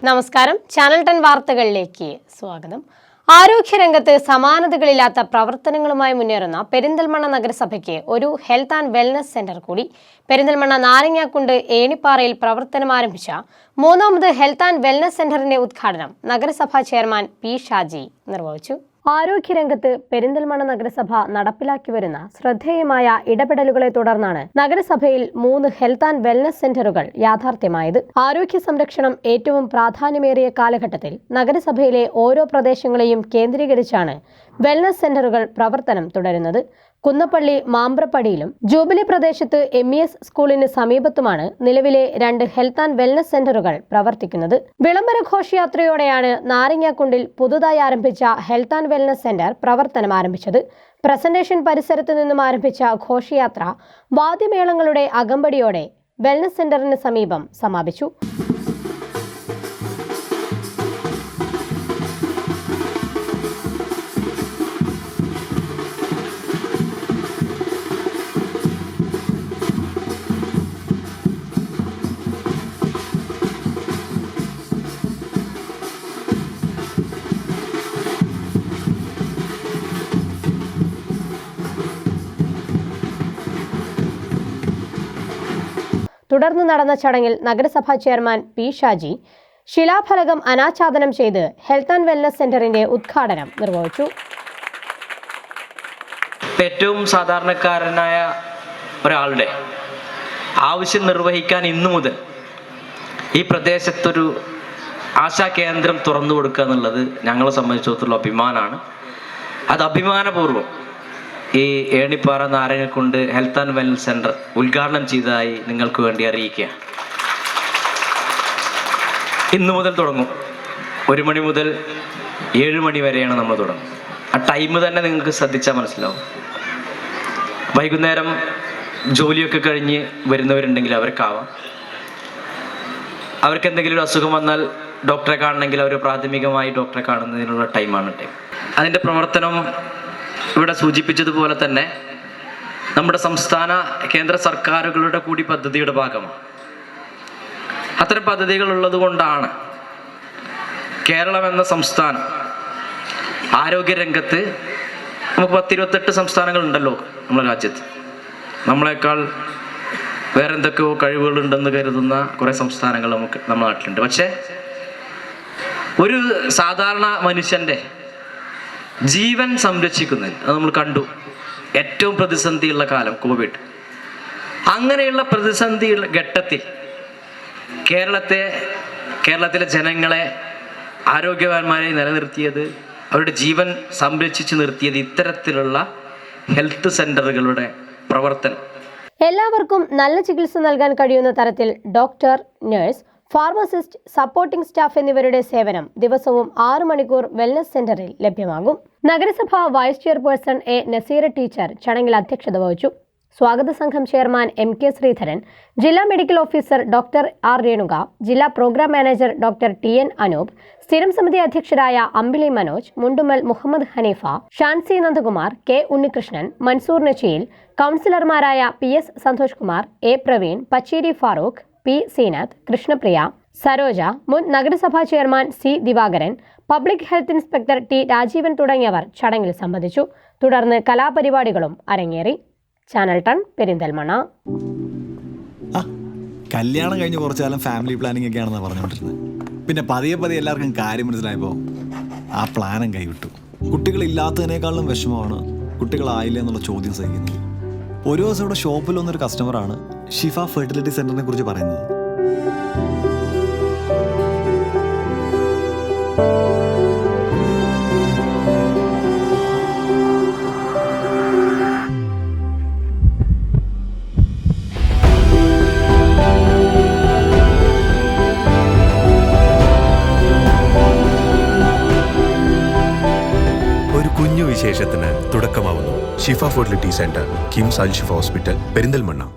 നമസ്കാരം. ചാനൽ 10 വാർത്തകളിലേക്ക് സ്വാഗതം. ആരോഗ്യരംഗത്ത് സമാനതകളില്ലാത്ത പ്രവർത്തനങ്ങളുമായി മുന്നേറുന്ന പെരിന്തൽമണ്ണ നഗരസഭയ്ക്ക് ഒരു ഹെൽത്ത് ആൻഡ് വെൽനസ് സെന്റർ കൂടി. പെരിന്തൽമണ്ണ നാരങ്ങാക്കുണ്ട് ഏണിപ്പാറയിൽ പ്രവർത്തനം ആരംഭിച്ച മൂന്നാമത് ഹെൽത്ത് ആൻഡ് വെൽനസ് സെന്ററിന്റെ ഉദ്ഘാടനം നഗരസഭാ ചെയർമാൻ പി ഷാജി നിർവഹിച്ചു. ആരോഗ്യരംഗത്ത് പെരിന്തൽമണ്ണ നഗരസഭ നടപ്പിലാക്കി വരുന്ന ശ്രദ്ധേയമായ ഇടപെടലുകളെ തുടർന്നാണ് നഗരസഭയിൽ 3 ഹെൽത്ത് ആൻഡ് വെൽനസ് സെന്ററുകൾ യാഥാർത്ഥ്യമായത്. ആരോഗ്യ സംരക്ഷണം ഏറ്റവും പ്രാധാന്യമേറിയ കാലഘട്ടത്തിൽ നഗരസഭയിലെ ഓരോ പ്രദേശങ്ങളെയും കേന്ദ്രീകരിച്ചാണ് വെൽനസ് സെന്ററുകൾ പ്രവർത്തനം തുടരുന്നത്. കുന്നപ്പള്ളി മാമ്പ്രപ്പടിയിലും ജൂബിലി പ്രദേശത്ത് MES സ്കൂളിന് സമീപത്തുമാണ് നിലവിലെ 2 ഹെൽത്ത് ആൻഡ് വെൽനസ് സെന്ററുകൾ പ്രവർത്തിക്കുന്നത്. വിളംബര ഘോഷയാത്രയോടെയാണ് നാരങ്ങാക്കുണ്ടിൽ പുതുതായി ആരംഭിച്ച ഹെൽത്ത് ആൻഡ് വെൽനസ് സെന്റർ പ്രവർത്തനം ആരംഭിച്ചത്. പ്രസന്റേഷൻ പരിസരത്ത് നിന്നും ആരംഭിച്ച ഘോഷയാത്ര വാദ്യമേളങ്ങളുടെ അകമ്പടിയോടെ വെൽനസ് സെന്ററിന് സമീപം സമാപിച്ചു. തുടർന്ന് നടന്ന ചടങ്ങിൽ നഗരസഭാ ചെയർമാൻ പി ഷാജി ശിലാഫലകം അനാച്ഛാദനം ചെയ്ത് ഹെൽത്ത് ആൻഡ് വെൽനസ് സെന്ററിന്റെ ഉദ്ഘാടനം നിർവഹിച്ചു. ഏറ്റവും സാധാരണക്കാരനായ ഒരാളുടെ ആവശ്യം നിർവഹിക്കാൻ ഇന്നു മുതൽ ഈ പ്രദേശത്തൊരു ആശാ കേന്ദ്രം തുറന്നു കൊടുക്കുക എന്നുള്ളത് ഞങ്ങളെ സംബന്ധിച്ചിടത്തോളം അഭിമാനമാണ്. അത് അഭിമാനപൂർവ്വം ഈ ഏണിപ്പാറ നാരങ്ങാക്കുണ്ട് ഹെൽത്ത് ആൻഡ് വെൽനസ് സെന്റർ ഉദ്ഘാടനം ചെയ്തതായി നിങ്ങൾക്ക് വേണ്ടി അറിയിക്കുക. ഇന്നു മുതൽ തുടങ്ങും. 1 മണി മുതൽ 7 മണി വരെയാണ് നമ്മൾ തുടങ്ങും. ആ ടൈം തന്നെ നിങ്ങൾക്ക് ശ്രദ്ധിച്ചാൽ മനസ്സിലാവും. വൈകുന്നേരം ജോലിയൊക്കെ കഴിഞ്ഞ് വരുന്നവരുണ്ടെങ്കിൽ അവർക്കാവാം. അവർക്ക് എന്തെങ്കിലും ഒരു അസുഖം വന്നാൽ ഡോക്ടറെ കാണണമെങ്കിൽ അവർ പ്രാഥമികമായി ഡോക്ടറെ കാണുന്നതിനുള്ള ടൈമാണ് ടൈം. അതിൻ്റെ പ്രവർത്തനം ഇവിടെ സൂചിപ്പിച്ചതുപോലെ തന്നെ നമ്മുടെ സംസ്ഥാന കേന്ദ്ര സർക്കാരുകളുടെ കൂടി പദ്ധതിയുടെ ഭാഗമാണ്. അത്തരം പദ്ധതികൾ ഉള്ളത് കൊണ്ടാണ് കേരളം എന്ന സംസ്ഥാനം ആരോഗ്യരംഗത്ത് നമുക്ക് 10-28 സംസ്ഥാനങ്ങളുണ്ടല്ലോ നമ്മുടെ രാജ്യത്ത്. നമ്മളെക്കാൾ വേറെ എന്തൊക്കെയോ കഴിവുകളുണ്ടെന്ന് കരുതുന്ന കുറേ സംസ്ഥാനങ്ങൾ നമ്മുടെ നാട്ടിലുണ്ട്. പക്ഷേ ഒരു സാധാരണ മനുഷ്യൻ്റെ ജീവൻ സംരക്ഷിക്കുന്നതിന് അത് നമ്മൾ കണ്ടു. ഏറ്റവും പ്രതിസന്ധിയുള്ള കാലം കോവിഡ്. അങ്ങനെയുള്ള പ്രതിസന്ധി ഘട്ടത്തിൽ കേരളത്തിലെ ജനങ്ങളെ ആരോഗ്യവാന്മാരെ നിലനിർത്തിയത്, അവരുടെ ജീവൻ സംരക്ഷിച്ചു നിർത്തിയത് ഇത്തരത്തിലുള്ള ഹെൽത്ത് സെന്ററുകളുടെ പ്രവർത്തനം. എല്ലാവർക്കും നല്ല ചികിത്സ നൽകാൻ കഴിയുന്ന തരത്തിൽ doctor, nurse, pharmacist, supporting staff എന്നിവരുടെ സേവനം ദിവസവും 6 മണിക്കൂർ വെൽനസ് സെന്ററിൽ ലഭ്യമാകും. നഗരസഭ vice chairperson A Naseera teacher ചടങ്ങിൽ അധ്യക്ഷത വഹിച്ചു. സ്വാഗത സംഘം ചെയർമാൻ MK ശ്രീധരൻ, ജില്ലാ medical officer doctor R Renuka, ജില്ലാ programme manager doctor TN Anoop, സ്ഥിരം സമിതി അധ്യക്ഷരായ അമ്പിളി മനോജ്, മുണ്ടുമൽ മുഹമ്മദ് ഹനീഫ, ഷാൻസി നന്ദകുമാർ, K ഉണ്ണികൃഷ്ണൻ, മൻസൂർ നച്ചീൽ, കൗൺസിലർമാരായ PS Santhosh Kumar, A Praveen, Pacheri Farooq, P Zeenath, Krishnapriya, Saroja, മുൻ നഗരസഭാ chairman C Divakaran, public health inspector T Rajeevan തുടങ്ങിയവർ ചടങ്ങിൽ സംബന്ധിച്ചു. തുടർന്ന് കലാപരിപാടികളും അരങ്ങേറി. ചാനൽ 10 പെരിന്തൽമണ്ണ. കല്യാണം കഴിഞ്ഞ് കുറച്ചു കാലം ഫാമിലി പ്ലാനിങ് ഒക്കെയാണെന്നാണ് പറഞ്ഞുകൊണ്ടിരുന്നത്. പിന്നെ പതിയെ എല്ലാവർക്കും കാര്യം മനസ്സിലായപ്പോൾ ആ പ്ലാനും കൈവിട്ടു. കുട്ടികളില്ലാത്തതിനേക്കാളും വിഷമമാണ് കുട്ടികളായില്ല എന്നുള്ള ചോദ്യം സഹിക്കുന്നത്. ഒരു ദിവസം ഇവിടെ ഷോപ്പിൽ വന്നൊരു കസ്റ്റമറാണ് ഷിഫ ഫെർട്ടിലിറ്റി സെന്ററിനെ കുറിച്ച് പറയുന്നത്. ഒരു കുഞ്ഞു വിശേഷത്തിന് തുടക്കമാവുന്നു. ഷിഫ ഫെർട്ടിലിറ്റി സെന്റർ, കിംസ് അൽ ഷിഫ ഹോസ്പിറ്റൽ, പെരിന്തൽമണ്ണ.